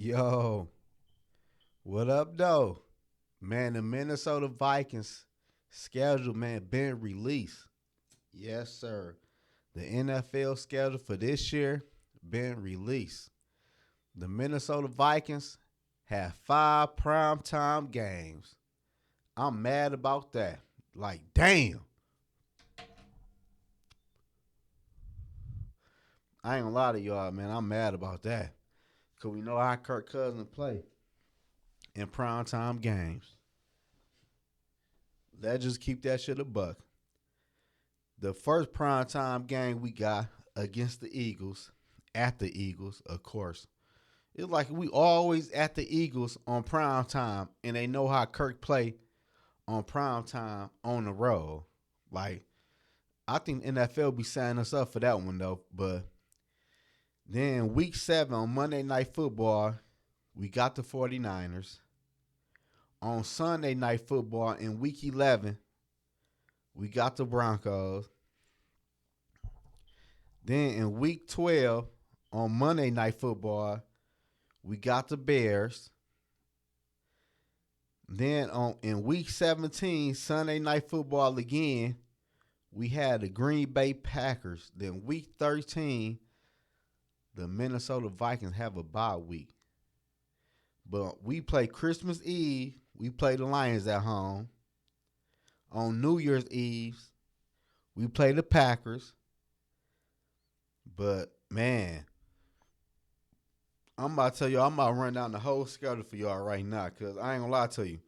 Yo, what up, though? Man, the Minnesota Vikings schedule, man, been released. Yes, sir. The NFL schedule for this year been released. The Minnesota Vikings have 5 primetime games. I'm mad about that. Like, damn. I ain't gonna lie to y'all, man. I'm mad about that. Cause we know how Kirk Cousins play in primetime games. Let's just keep that shit a buck. The first primetime game we got against the Eagles, at the Eagles, of course. It's like we always at the Eagles on prime time, and they know how Kirk play on prime time on the road. Like, I think NFL be signing us up for that one though. But then week 7 on Monday Night Football, we got the 49ers. On Sunday Night Football in week 11, we got the Broncos. Then in week 12 on Monday Night Football, we got the Bears. Then on in week 17, Sunday Night Football again, we had the Green Bay Packers. Then week 13, the Minnesota Vikings have a bye week. But we play Christmas Eve. We play the Lions at home. On New Year's Eve, we play the Packers. But man, I'm about to tell you, I'm about to run down the whole schedule for y'all right now, cause I ain't gonna lie to you.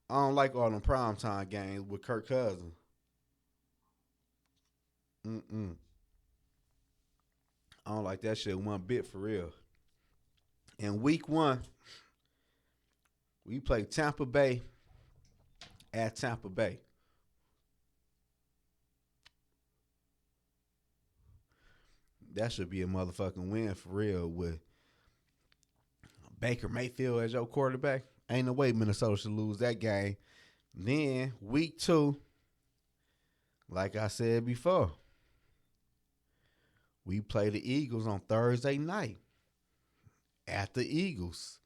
I don't like all them primetime games with Kirk Cousins. Mm-mm. I don't like that shit one bit for real. In week 1, we play Tampa Bay at Tampa Bay. That should be a motherfucking win for real with Baker Mayfield as your quarterback. Ain't no way Minnesota should lose that game. Then week 2, like I said before, we play the Eagles on Thursday night at the Eagles.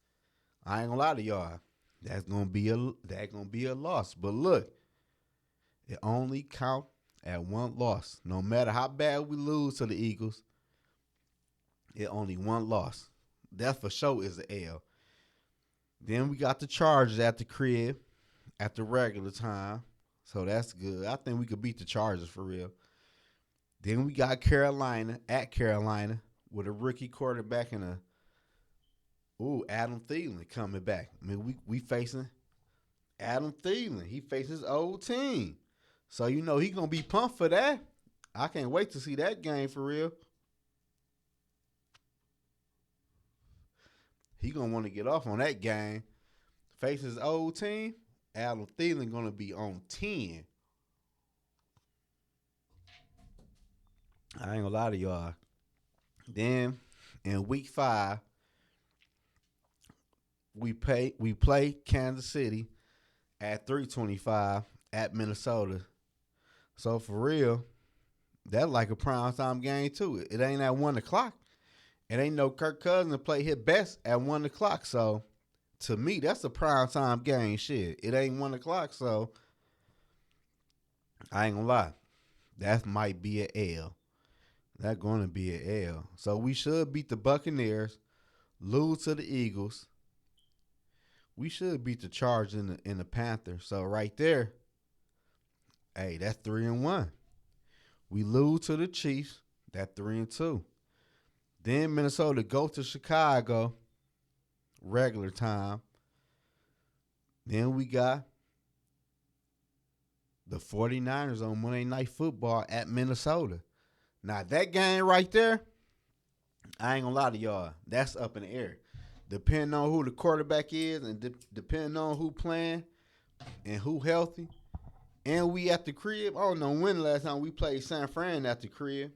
I ain't gonna lie to y'all. That's gonna be a loss. But look, it only count at one loss. No matter how bad we lose to the Eagles, it only one loss. That for sure is an L. Then we got the Chargers at the crib at the regular time. So that's good. I think we could beat the Chargers for real. Then we got Carolina at Carolina with a rookie quarterback and Adam Thielen coming back. I mean, we facing Adam Thielen. He faces his old team. So you know he gonna be pumped for that. I can't wait to see that game for real. He gonna want to get off on that game. Face his old team. Adam Thielen gonna be on 10. I ain't gonna lie to y'all. Then in week 5, we play Kansas City at 3:25 at Minnesota. So for real, that's like a prime time game too. It ain't at 1 o'clock. It ain't no Kirk Cousins play his best at 1 o'clock. So to me, that's a prime time game. Shit, it ain't 1 o'clock. So I ain't gonna lie, that might be an L. That's gonna be an L. So we should beat the Buccaneers, lose to the Eagles. We should beat the Chargers and the Panthers. So right there, hey, that's 3-1. We lose to the Chiefs. That's 3-2. Then Minnesota go to Chicago, regular time. Then we got the 49ers on Monday Night Football at Minnesota. Now that game right there, I ain't gonna lie to y'all, that's up in the air. Depending on who the quarterback is and depending on who playing and who healthy. And we at the crib. I don't know when the last time we played San Fran at the crib.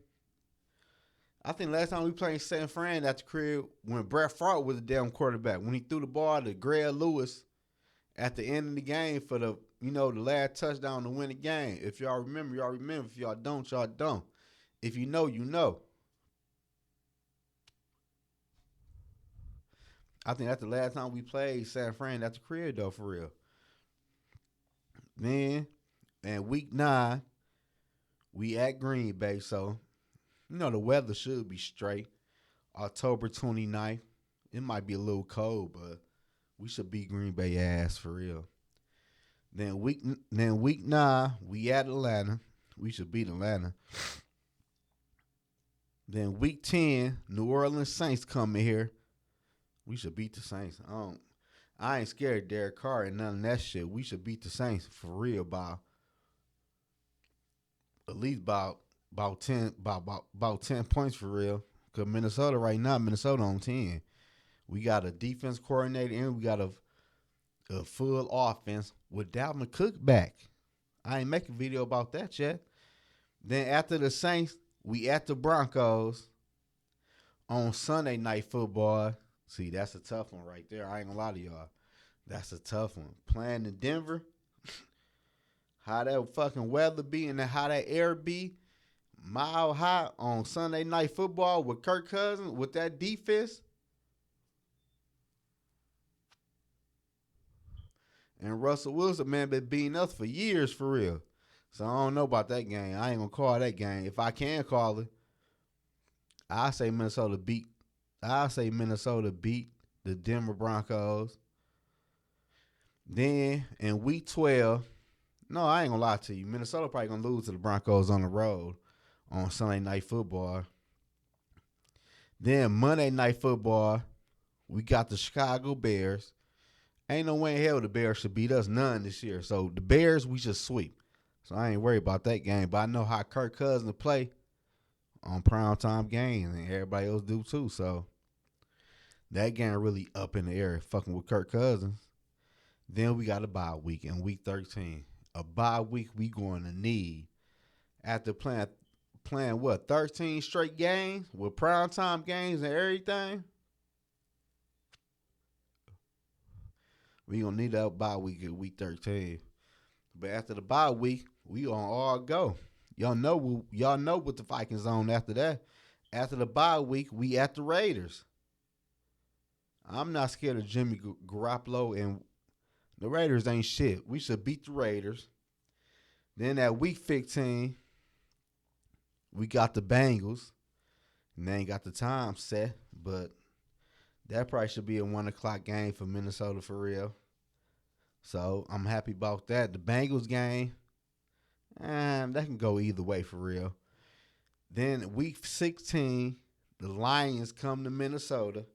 I think last time we played San Fran at the crib when Brett Favre was the damn quarterback. When he threw the ball to Greg Lewis at the end of the game for the last touchdown to win the game. If y'all remember, y'all remember. If y'all don't, y'all don't. If you know, you know. I think that's the last time we played San Fran at the crib though, for real. Then in week 9, we at Green Bay, so the weather should be straight. October 29th. It might be a little cold, but we should beat Green Bay ass for real. Then week 9, we at Atlanta. We should beat Atlanta. Then week 10, New Orleans Saints come in here. We should beat the Saints. I ain't scared of Derek Carr and none of that shit. We should beat the Saints for real by at least about 10 points for real. Cause Minnesota right now, Minnesota on 10. We got a defense coordinator and we got a full offense with Dalvin Cook back. I ain't making a video about that yet. Then after the Saints, we at the Broncos on Sunday Night Football. See, that's a tough one right there. I ain't gonna lie to y'all. That's a tough one. Playing in Denver, how that fucking weather be and how that air be, mile high on Sunday Night Football with Kirk Cousins, with that defense. And Russell Wilson, man, been beating us for years for real. So I don't know about that game. I ain't gonna call that game. If I can call it, I say Minnesota beat. I say Minnesota beat the Denver Broncos. Then in week 12, no, I ain't gonna lie to you. Minnesota probably gonna lose to the Broncos on the road on Sunday Night Football. Then Monday Night Football, we got the Chicago Bears. Ain't no way in hell the Bears should beat us none this year. So the Bears, we should sweep. So I ain't worried about that game. But I know how Kirk Cousins play on primetime games, and everybody else do too. So that game really up in the air, fucking with Kirk Cousins. Then we got a bye week in week 13. A bye week we going to need after playing what, 13 straight games with primetime games and everything. We gonna need that bye week in week 13. But after the bye week, we gonna all go. Y'all know what the Vikings on after that. After the bye week, we at the Raiders. I'm not scared of Jimmy Garoppolo, and the Raiders ain't shit. We should beat the Raiders. Then at week 15, we got the Bengals. And they ain't got the time set, but that probably should be a 1 o'clock game for Minnesota for real. So I'm happy about that. The Bengals game, that can go either way for real. Then week 16, the Lions come to Minnesota.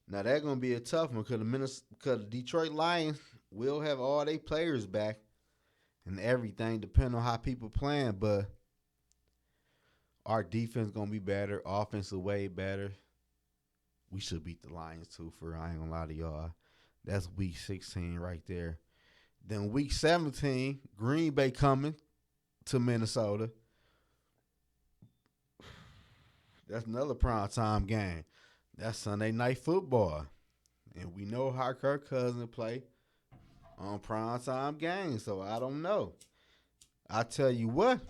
Now that's gonna be a tough one because the Detroit Lions will have all their players back and everything, depending on how people playing. But our defense gonna be better, offense way better. We should beat the Lions too. I ain't gonna lie to y'all. That's week 16 right there. Then week 17, Green Bay coming to Minnesota. That's another primetime game. That's Sunday Night Football. And we know how Kirk Cousins play on primetime games, so I don't know. I tell you what,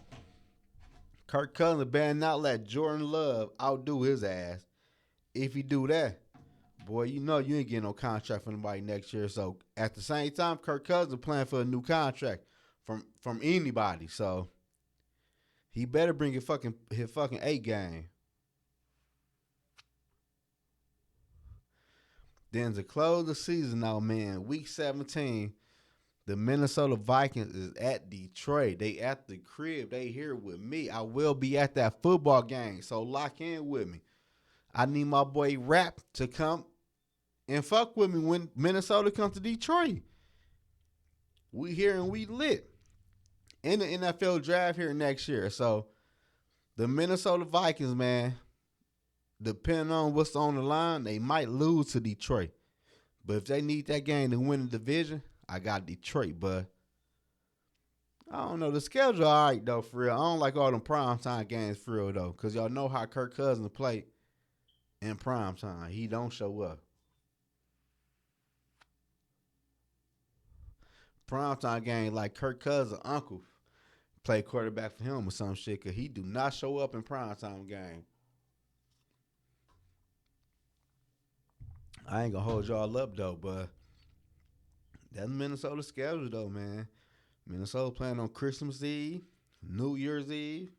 Kirk Cousins better not let Jordan Love outdo his ass. If he do that, boy, you know you ain't getting no contract from nobody next year. So at the same time, Kirk Cousins playing for a new contract from anybody. So he better bring his fucking A game. Then to close the season out, man, week 17, the Minnesota Vikings is at Detroit. They at the crib. They here with me. I will be at that football game, so lock in with me. I need my boy Rap to come and fuck with me when Minnesota comes to Detroit. We here and we lit. In the NFL draft here next year. So the Minnesota Vikings, man, depending on what's on the line, they might lose to Detroit. But if they need that game to win the division, I got Detroit. But I don't know. The schedule all right, though, for real. I don't like all them primetime games for real, though. Because y'all know how Kirk Cousins play in primetime. He don't show up. Primetime game like Kirk Cousins' uncle play quarterback for him or some shit. Because he do not show up in primetime game. I ain't gonna hold y'all up though, but that's Minnesota schedule though, man. Minnesota playing on Christmas Eve, New Year's Eve.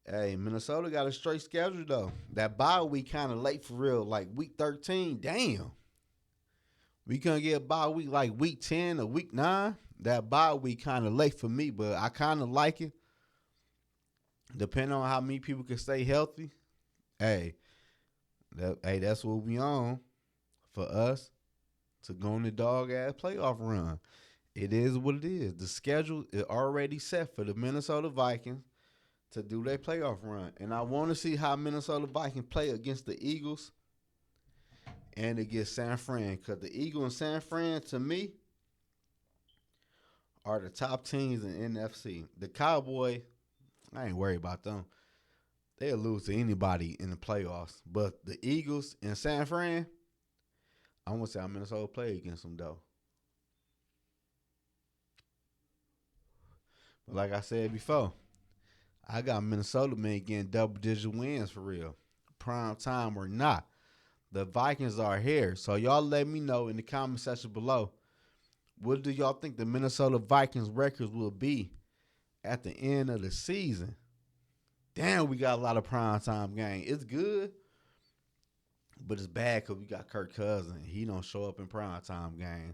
Hey, Minnesota got a straight schedule though. That bye week kind of late for real, like week 13. Damn, we couldn't get a bye week like week 10 or week 9. That bye week kind of late for me, but I kind of like it. Depending on how many people can stay healthy. Hey, that's what we on for us to go on the dog ass playoff run. It is what it is. The schedule is already set for the Minnesota Vikings to do their playoff run. And I want to see how Minnesota Vikings play against the Eagles and against San Fran. Because the Eagles and San Fran, to me, are the top teams in NFC. The Cowboys, I ain't worried about them. They'll lose to anybody in the playoffs. But the Eagles and San Fran, I want to see how Minnesota play against them, though. But like I said before, I got Minnesota men getting double digit wins for real. Prime time or not. The Vikings are here. So y'all let me know in the comment section below. What do y'all think the Minnesota Vikings records will be at the end of the season? Damn, we got a lot of prime time games. It's good, but it's bad because we got Kirk Cousins. He don't show up in prime time games.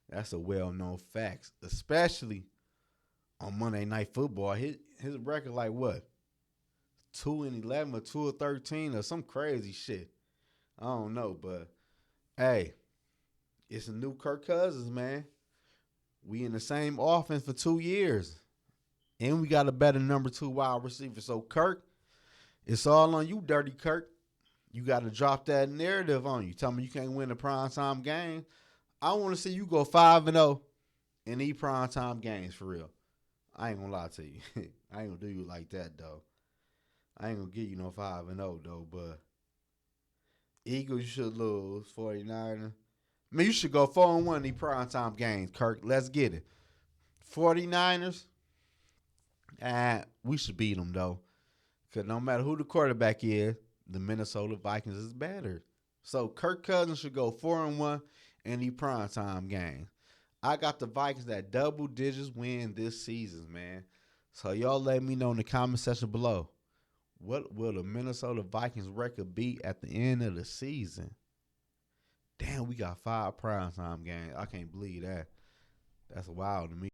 That's a well-known fact, especially on Monday Night Football. His record like what? 2-11 or 2-13 or some crazy shit. I don't know, but hey, it's a new Kirk Cousins, man. We in the same offense for 2 years. And we got a better number 2 wide receiver. So Kirk, it's all on you, Dirty Kirk. You got to drop that narrative on you. Tell me you can't win a primetime game. I want to see you go 5-0 in these primetime games for real. I ain't gonna lie to you. I ain't gonna do you like that though. I ain't gonna give you no 5-0 though. But Eagles, you should lose. 49ers. I mean, you should go 4-1 in these primetime games, Kirk. Let's get it. 49ers. We should beat them though. Because no matter who the quarterback is, the Minnesota Vikings is better. So Kirk Cousins should go 4-1 in the primetime game. I got the Vikings at double digits win this season, man. So y'all let me know in the comment section below. What will the Minnesota Vikings record be at the end of the season? Damn, we got 5 primetime games. I can't believe that. That's wild to me.